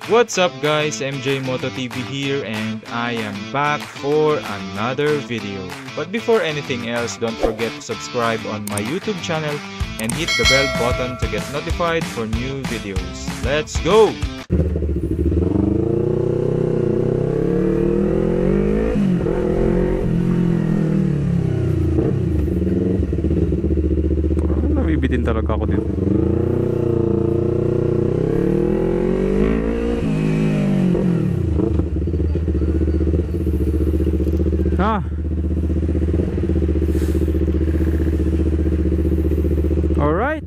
What's up guys, MJ Moto TV here and I am back for another video. But before anything else, don't forget to subscribe on my YouTube channel and hit the bell button to get notified for new videos. Let's go! Parang nabibitin talaga ako dito. Alright.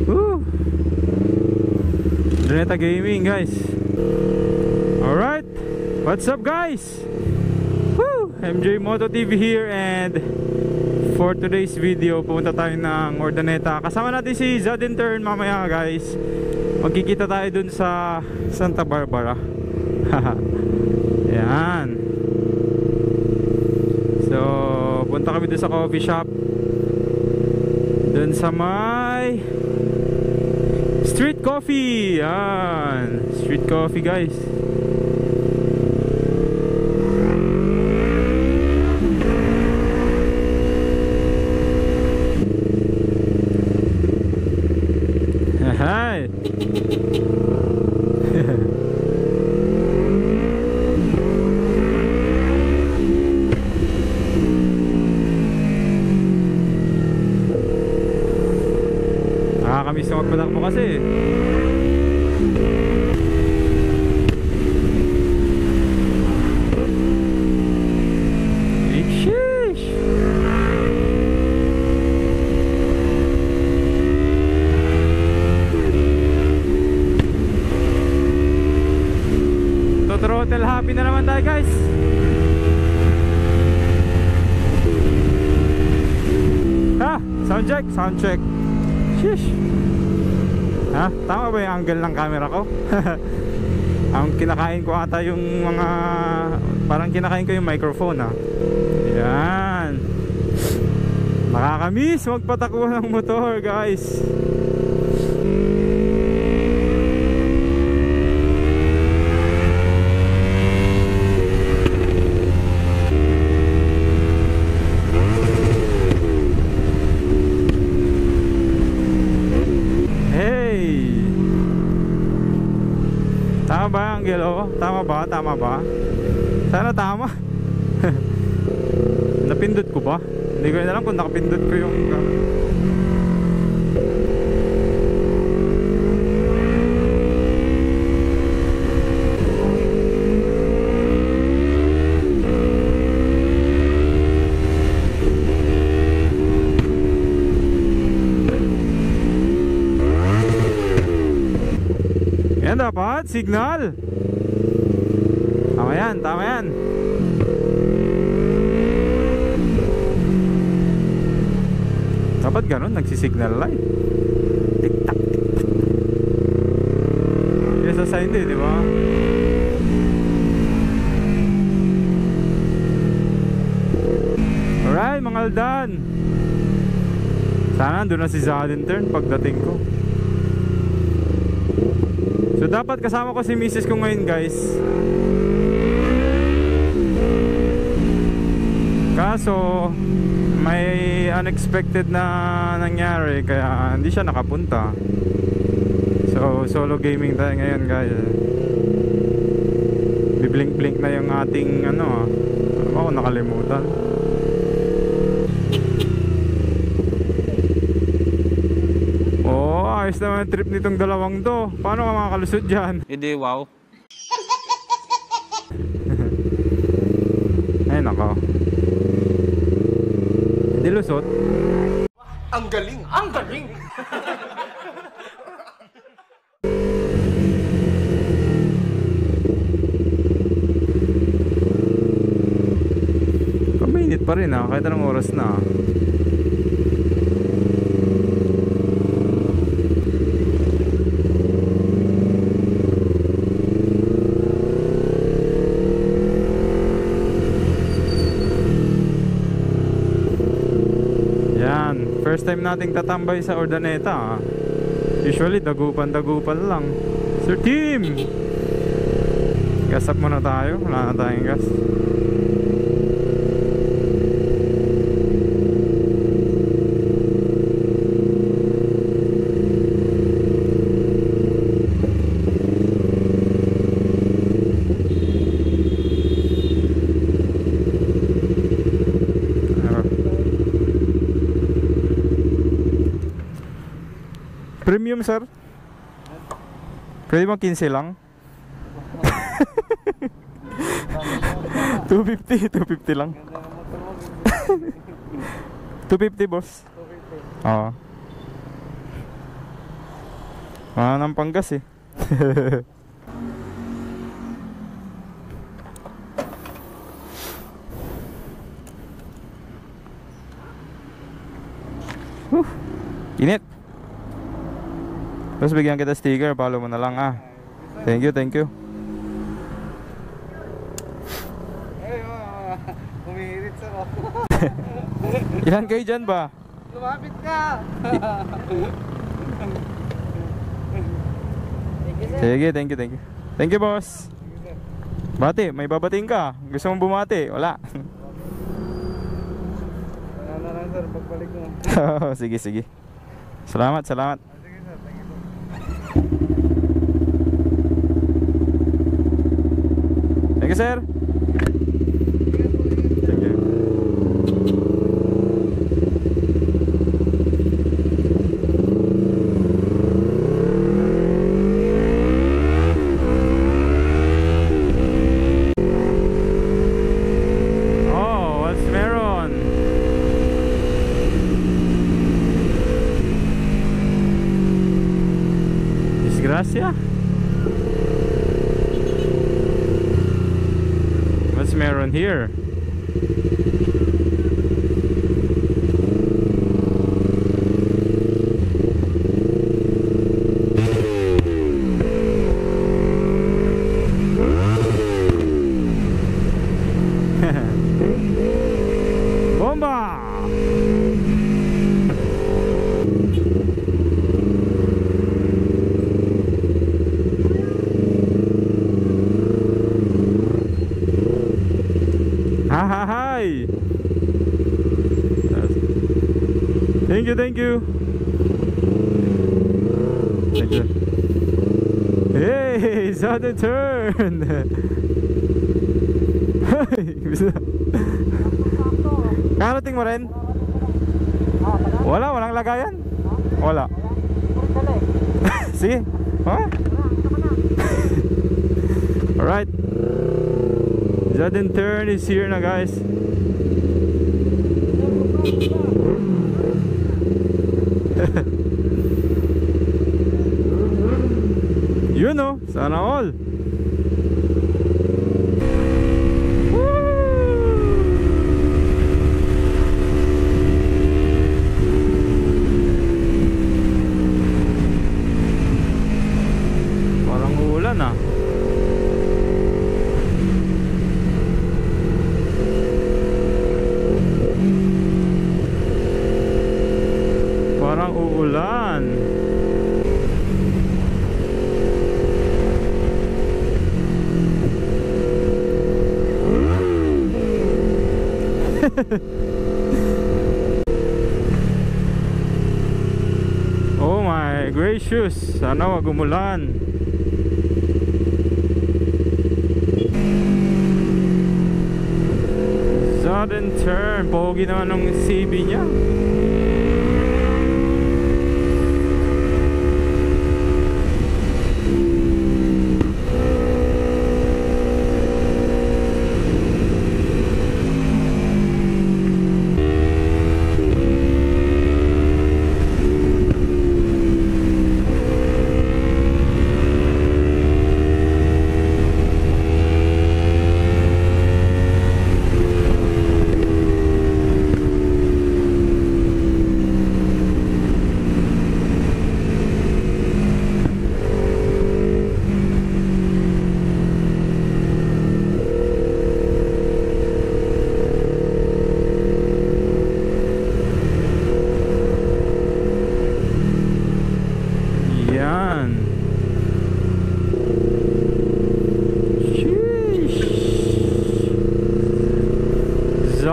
Woo. Dreneta Gaming guys. Alright. What's up guys? Woo. MJ Moto TV here and for today's video pupunta tayo ng Urdaneta. Kasama natin si Zadintern mamaya guys. Magkikita tayo dun sa Santa Barbara. Ayan. So punta kami dun sa coffee shop dun sa may Street Coffee. Yan, Street Coffee guys. Hi. Nakakamiss na magpatakbo kasi. Sheesh. Throttle happy na naman tayo guys. Ha, sound check, sound check. Sheesh. Ha? Tama ba yung angle ng camera ko? Ang kinakain ko ata yung mga parang kinakain ko yung microphone ha. Yan. Nakakamiss magpatakbo ng motor guys. Tama ba ang gelo? Tama ba? Tama ba? Sana tama. Napindot ko ba? Hindi ko na alam kung nakapindot ko yung yan dapat, signal. Tama yan, tama yan. Dapat ganun, nagsisignal light. Tik-tak, tik-tak. Yes, sa sign din, di ba? Alright, mga aldan. Sana doon na si Zadintern pagdating ko. So dapat kasama ko si misis ko ngayon guys. Kaso may unexpected na nangyari kaya hindi siya nakapunta. So solo gaming tayo ngayon guys. Biblink-blink na yung ating ano ako nakalimutan. Ayos naman trip nitong dalawang to. Paano ka makakalusot dyan? Hindi, wow. Ay nako. Hindi lusot. Ang galing! Ang galing! Kaminit pa rin ha, kahit anong oras na. First time nating tatambay sa Urdaneta. Usually dagupan lang. Sir Team, gas up muna tayo, wala na tayong gas. Premium sir? Pwede bang 15 lang? 250 lang. 250 boss. Oo. Ng panggas eh. Init. Tapos bigyan kita sticker, follow mo na lang ah. Thank you, thank you. Umihirit sa ako. Ilan kayo dyan ba? Lumapit ka! Sige, thank you, thank you. Thank you boss. Bati, may babating ka. Gusto mong bumati? Wala. Wala na lang sir, pagbalik mo. Sige, sige. Salamat, salamat. Sige sir, thank you. Thank you sir. Thank you. Oh, what's meron? Disgrasya? What's meron here? Bomba! Hi! Thank you, thank you. Thank you. Hey, sudden turn. Hey, karating mo rin? Walang lagayan? Wala. Sige. Huh? Alright. Sudden turn is here na guys. Yun oh, sana all. Parang ulan ah. Parang uulan. Oh my gracious, sana wag umulan. Sudden turn, pogi naman ng CB niya.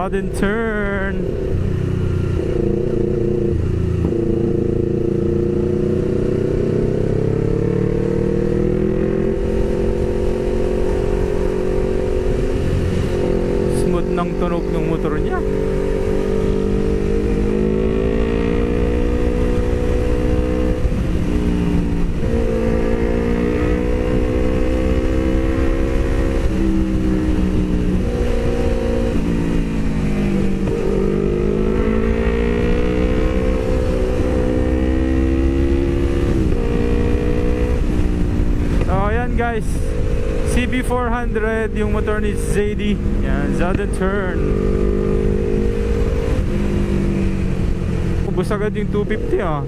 sudden turn. Smooth ng tunog ng motor niya. Guys, CB400 yung motor ni ZD. Yan, sudden turn. Ubus agad yung 250 ah.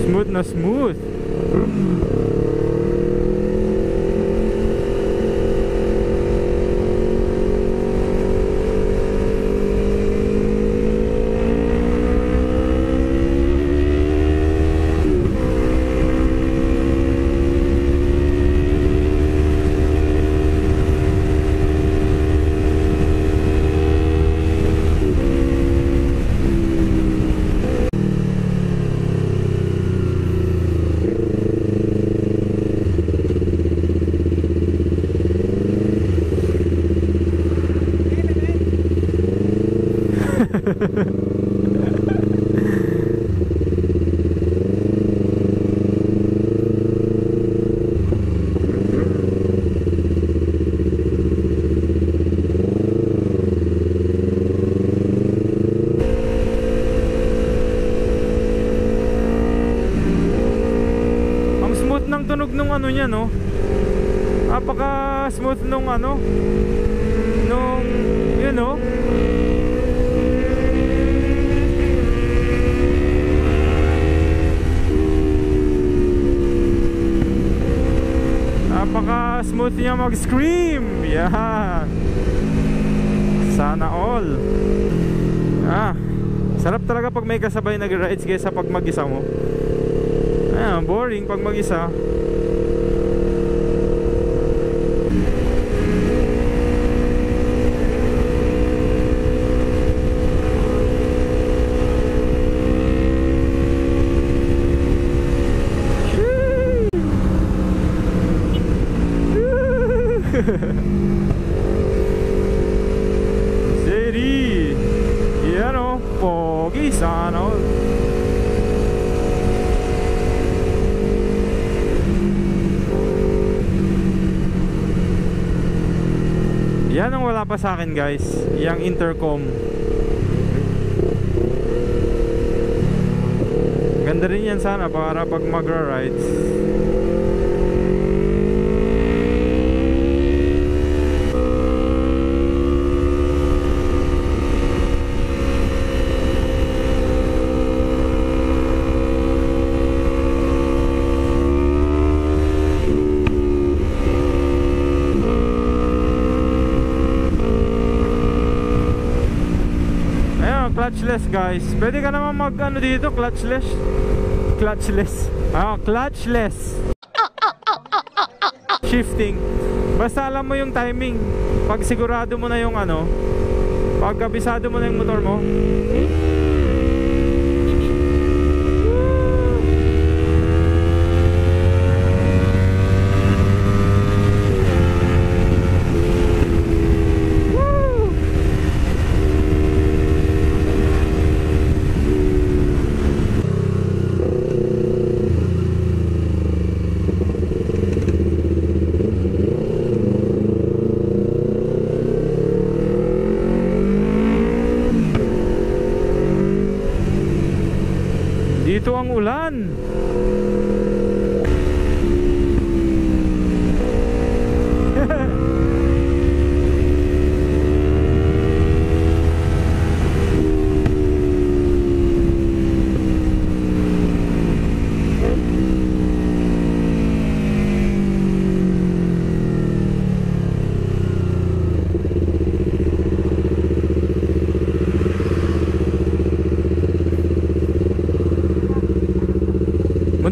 Smooth na smooth. Ang tunog nung ano niya, no? Napaka smooth nung ano, nung yun, no? Napaka smooth niya mag-scream. Yeah. Sana all. Sarap talaga pag may kasabay nag-rides kaysa pag mag-isa mo. Boring pag mag-isa. City. Yan o, pogi sana all. Yan ang wala pa sa akin, guys, yung intercom. Ganda rin yan sana para pag magra-rides. Clutchless, guys. Pwede ka naman mag ano dito, clutchless. Clutchless. Shifting. Basta alam mo yung timing. Pag sigurado mo na yung ano, pag kabisado mo na yung motor mo. Dito ang ulan.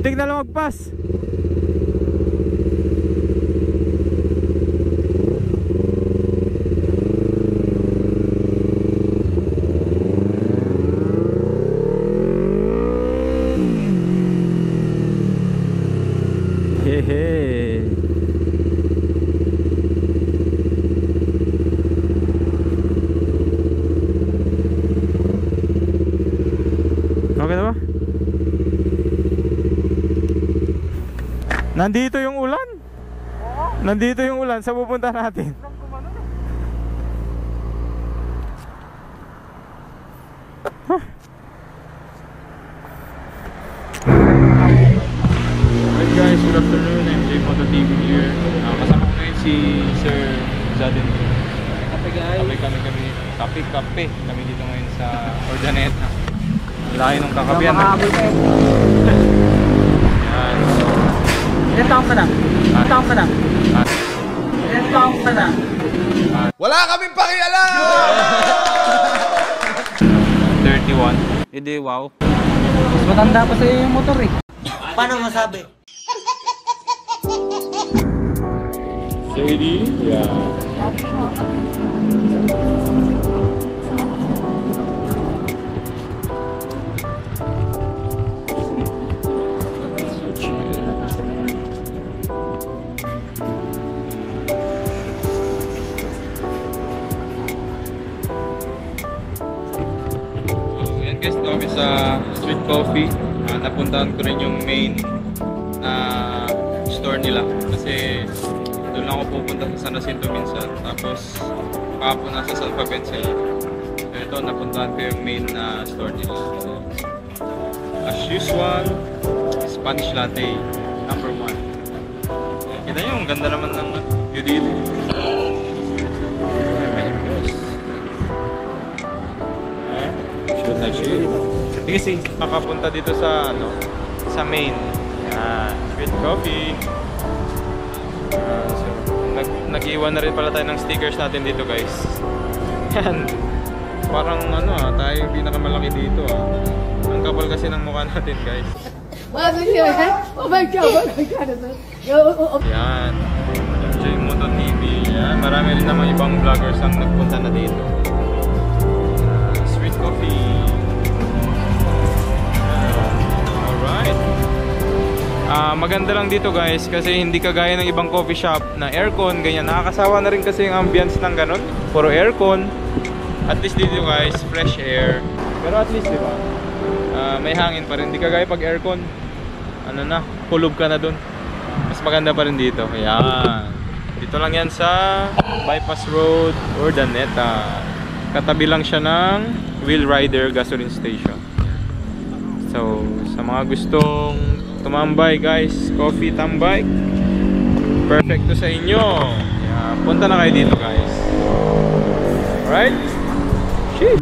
Muntik na lang magpas. Hehe. Okay na ba? Nandito yung ulan. Nandito yung ulan. Saan pupunta natin? Huh. Hi guys, good afternoon. MJ Moto TV here. Kasama ko ngayon si Sir Zadin. Kape guys. Kape kami dito ngayon sa Ordaneta. Layo ng kakapian. Yan. Ilan taong ka na? Ilan taong ka na? Ilan taong ka na? Wala kaming pakialam! 31. Hindi, wow. Mas matanda pa sa'yo yung motor eh. Paano masabi? Shady? Yeah. Guys, dito kami sa Sweet Coffee. Napuntahan ko rin yung main na store nila kasi doon lang ako pupunta sa San Jacinto minsan, tapos kahapon nasa Salvaben sila. So ito, napuntahan ko yung main na store nila. So, as usual, Spanish latte number 1. Kita nyo, ang ganda naman ng view dito. Shoot na shoot. Kasi makapunta dito sa sa main. Sweet Coffee. So, nag-iwan na rin pala tayo ng stickers natin dito, guys. Yan. Parang tayo yung pinakamalaki dito Ang kapal kasi ng mukha natin, guys. Oh my God, oh my God. Yan. MJ Moto TV. Yan. Marami rin namang ibang vloggers ang nagpunta na dito. Sweet Coffee. Alright. Maganda lang dito, guys, kasi hindi kagaya ng ibang coffee shop na aircon, ganyan. Nakakasawa na rin kasi yung ambience ng ganun. Puro aircon. At least dito, guys, fresh air. Pero at least, di ba? May hangin pa rin. Hindi kagaya pag aircon. Kulob ka na dun. Mas maganda pa rin dito. Ayan. Dito lang yan sa Bypass Road, Ordaneta. Katabi lang siya ng Wheel Rider Gasoline Station. So, sa mga gustong tumambay, guys, coffee tambay, perfect to sa inyo. Yeah, punta na kayo dito, guys. Alright? Shit!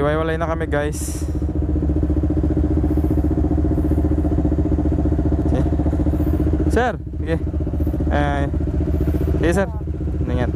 Hiwa-hiwalay na kami guys. Okay. Sir, sige. Sige sir. Ingat.